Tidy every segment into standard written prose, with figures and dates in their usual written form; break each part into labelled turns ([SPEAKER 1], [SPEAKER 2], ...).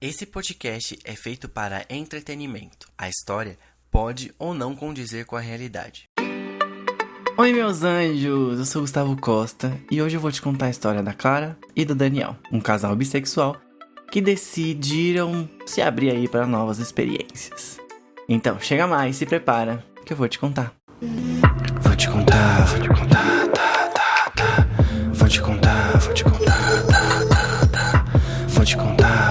[SPEAKER 1] Esse podcast é feito para entretenimento. A história pode ou não condizer com a realidade. Oi, meus anjos! Eu sou Gustavo Costa e hoje eu vou te contar a história da Clara e do Daniel, um casal bissexual que decidiram se abrir aí para novas experiências. Então, chega mais, se prepara, que eu vou te contar. Vou te contar, tá. Vou te contar, tá. Vou te contar, tá.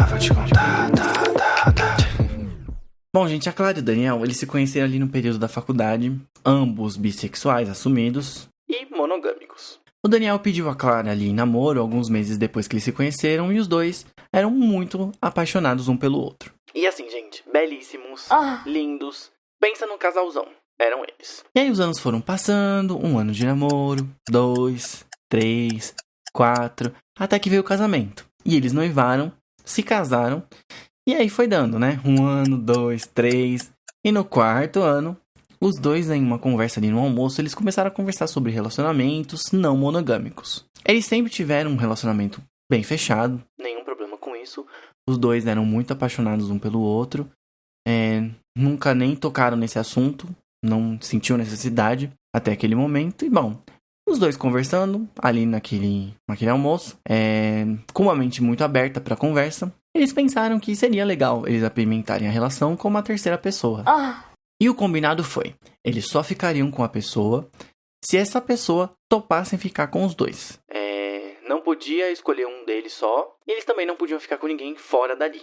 [SPEAKER 1] Bom, gente, a Clara e o Daniel, eles se conheceram ali no período da faculdade, ambos bissexuais assumidos e monogâmicos. O Daniel pediu a Clara ali em namoro alguns meses depois que eles se conheceram e os dois eram muito apaixonados um pelo outro. E assim, gente, belíssimos, lindos, pensa num casalzão, eram eles. E aí os anos foram passando, 1 ano de namoro, 2, 3, 4, até que veio o casamento. E eles noivaram, se casaram, e aí foi dando, né? 1 ano, 2, 3, e no 4º ano, os dois em uma conversa ali no almoço, eles começaram a conversar sobre relacionamentos não monogâmicos. Eles sempre tiveram um relacionamento bem fechado, nenhum problema com isso. Os dois eram muito apaixonados um pelo outro, nunca nem tocaram nesse assunto, não sentiam necessidade até aquele momento. E bom, os dois conversando ali naquele almoço, com uma mente muito aberta para a conversa, eles pensaram que seria legal eles apimentarem a relação com uma terceira pessoa. E o combinado foi, eles só ficariam com a pessoa se essa pessoa topasse ficar com os dois. Não podia escolher um deles só, e eles também não podiam ficar com ninguém fora dali.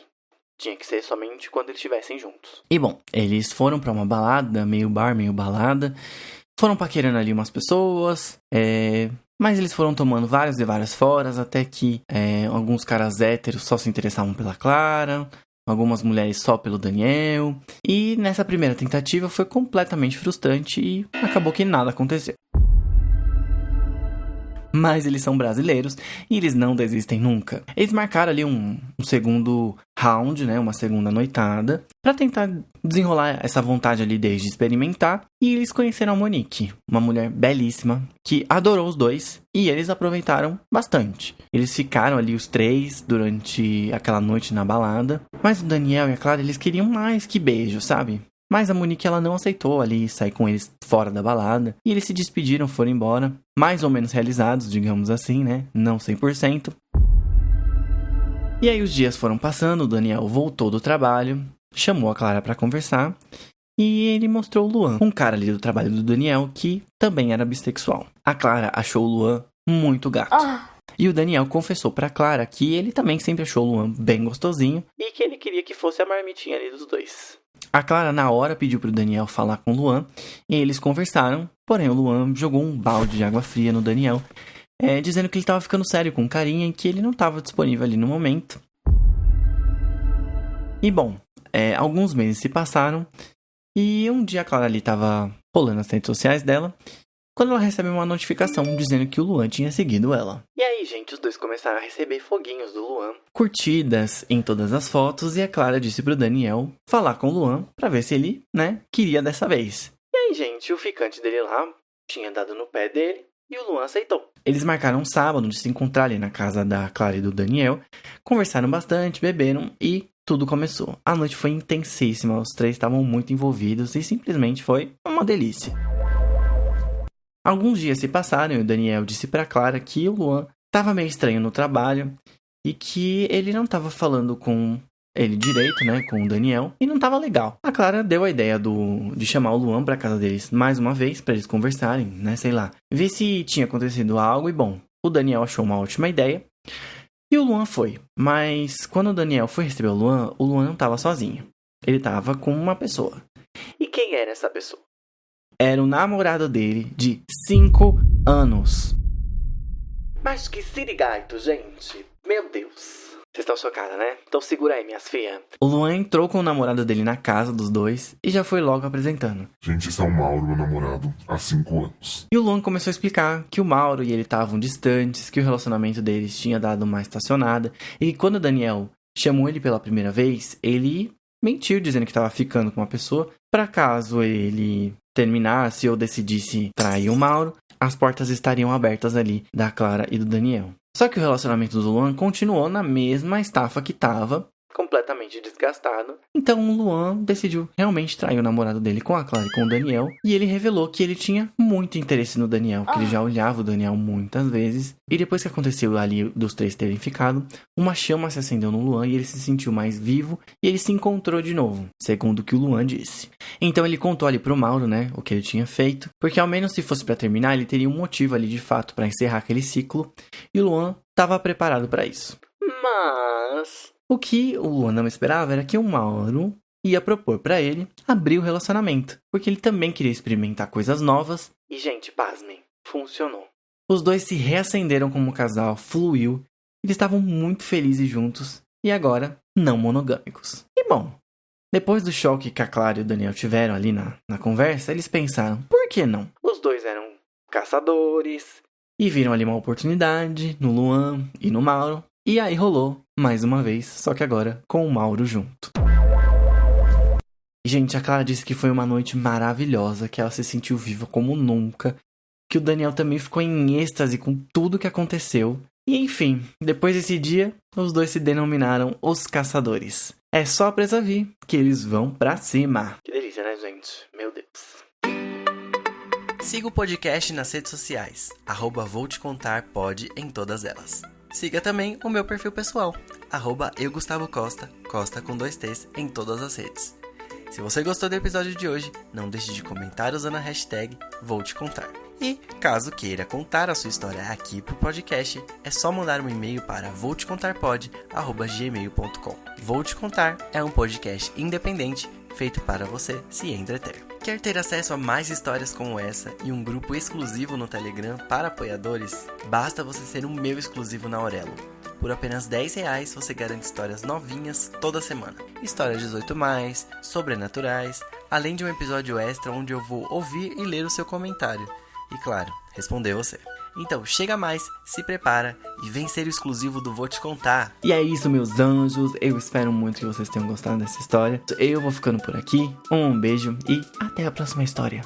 [SPEAKER 1] Tinha que ser somente quando eles estivessem juntos. E bom, eles foram pra uma balada, meio bar, meio balada. Foram paquerando ali umas pessoas, mas eles foram tomando várias e várias foras, até que alguns caras héteros só se interessavam pela Clara, algumas mulheres só pelo Daniel. E nessa primeira tentativa foi completamente frustrante e acabou que nada aconteceu. Mas eles são brasileiros e eles não desistem nunca. Eles marcaram ali um segundo round, né, uma segunda noitada, pra tentar desenrolar essa vontade ali deles de experimentar. E eles conheceram a Monique, uma mulher belíssima, que adorou os dois e eles aproveitaram bastante. Eles ficaram ali os 3 durante aquela noite na balada, mas o Daniel e a Clara, eles queriam mais que beijo, sabe? Mas a Monique, ela não aceitou ali sair com eles fora da balada. E eles se despediram, foram embora. Mais ou menos realizados, digamos assim, né? Não 100%. E aí os dias foram passando, o Daniel voltou do trabalho, chamou a Clara pra conversar. E ele mostrou o Luan, um cara ali do trabalho do Daniel que também era bissexual. A Clara achou o Luan muito gato. E o Daniel confessou pra Clara que ele também sempre achou o Luan bem gostosinho. E que ele queria que fosse a marmitinha ali dos dois. A Clara, na hora, pediu pro Daniel falar com o Luan, e eles conversaram, porém o Luan jogou um balde de água fria no Daniel, dizendo que ele tava ficando sério com carinha e que ele não tava disponível ali no momento. E bom, alguns meses se passaram, e um dia a Clara ali tava rolando as redes sociais dela, quando ela recebe uma notificação dizendo que o Luan tinha seguido ela. E aí, gente, os dois começaram a receber foguinhos do Luan, curtidas em todas as fotos, e a Clara disse pro Daniel falar com o Luan pra ver se ele, queria dessa vez. E aí, gente, o ficante dele lá tinha dado no pé dele e o Luan aceitou. Eles marcaram um sábado de se encontrar ali na casa da Clara e do Daniel, conversaram bastante, beberam e tudo começou. A noite foi intensíssima, os 3 estavam muito envolvidos e simplesmente foi uma delícia. Alguns dias se passaram e o Daniel disse pra Clara que o Luan tava meio estranho no trabalho e que ele não tava falando com ele direito, com o Daniel, e não tava legal. A Clara deu a ideia de chamar o Luan pra casa deles mais uma vez, pra eles conversarem, ver se tinha acontecido algo. E bom, o Daniel achou uma ótima ideia e o Luan foi. Mas quando o Daniel foi receber o Luan não tava sozinho. Ele tava com uma pessoa. E quem era essa pessoa? Era o namorado dele de 5 anos. Mas que sirigaito, gente. Meu Deus. Vocês estão chocadas, né? Então segura aí, minhas filhas. O Luan entrou com o namorado dele na casa dos dois e já foi logo apresentando.
[SPEAKER 2] Gente, esse é o Mauro, meu namorado, há 5 anos.
[SPEAKER 1] E o Luan começou a explicar que o Mauro e ele estavam distantes, que o relacionamento deles tinha dado uma estacionada. E que quando o Daniel chamou ele pela primeira vez, ele mentiu dizendo que estava ficando com uma pessoa. Pra caso ele terminasse ou decidisse trair o Mauro, as portas estariam abertas ali da Clara e do Daniel. Só que o relacionamento do Luan continuou na mesma estafa que tava completamente desgastado. Então o Luan decidiu realmente trair o namorado dele com a Clara e com o Daniel. E ele revelou que ele tinha muito interesse no Daniel, que ele já olhava o Daniel muitas vezes. E depois que aconteceu ali dos três terem ficado, uma chama se acendeu no Luan e ele se sentiu mais vivo e ele se encontrou de novo, segundo o que o Luan disse. Então ele contou ali pro Mauro, né, o que ele tinha feito, porque ao menos se fosse pra terminar, ele teria um motivo ali de fato pra encerrar aquele ciclo, e o Luan estava preparado pra isso. Mas o que o Luan não esperava era que o Mauro ia propor pra ele abrir o relacionamento, porque ele também queria experimentar coisas novas. E, gente, pasmem, funcionou. Os dois se reacenderam como casal, fluiu, eles estavam muito felizes juntos, e agora não monogâmicos. E bom, depois do choque que a Clara e o Daniel tiveram ali na conversa, eles pensaram, por que não? Os dois eram caçadores, e viram ali uma oportunidade no Luan e no Mauro, e aí rolou mais uma vez, só que agora com o Mauro junto. Gente, a Clara disse que foi uma noite maravilhosa, que ela se sentiu viva como nunca, que o Daniel também ficou em êxtase com tudo que aconteceu. E enfim, depois desse dia, os dois se denominaram os caçadores. É só a presa vir que eles vão pra cima. Que delícia, né, gente? Meu Deus. Siga o podcast nas redes sociais, @voutecontarpod em todas elas. Siga também o meu perfil pessoal, @eugustavocosta, Costa com 2 T's em todas as redes. Se você gostou do episódio de hoje, não deixe de comentar usando a hashtag #VouTeContar. E, caso queira contar a sua história aqui pro podcast, é só mandar um e-mail para voutecontarpod@gmail.com. Vou Te Contar é um podcast independente feito para você se entreter. Quer ter acesso a mais histórias como essa e um grupo exclusivo no Telegram para apoiadores? Basta você ser o meu exclusivo na Aurelo. Por apenas R$10 você garante histórias novinhas toda semana. Histórias 18+, sobrenaturais, além de um episódio extra onde eu vou ouvir e ler o seu comentário. E claro, responder você. Então chega mais, se prepara e vem ser o exclusivo do Vou Te Contar. E é isso, meus anjos. Eu espero muito que vocês tenham gostado dessa história. Eu vou ficando por aqui. Um beijo e até a próxima história.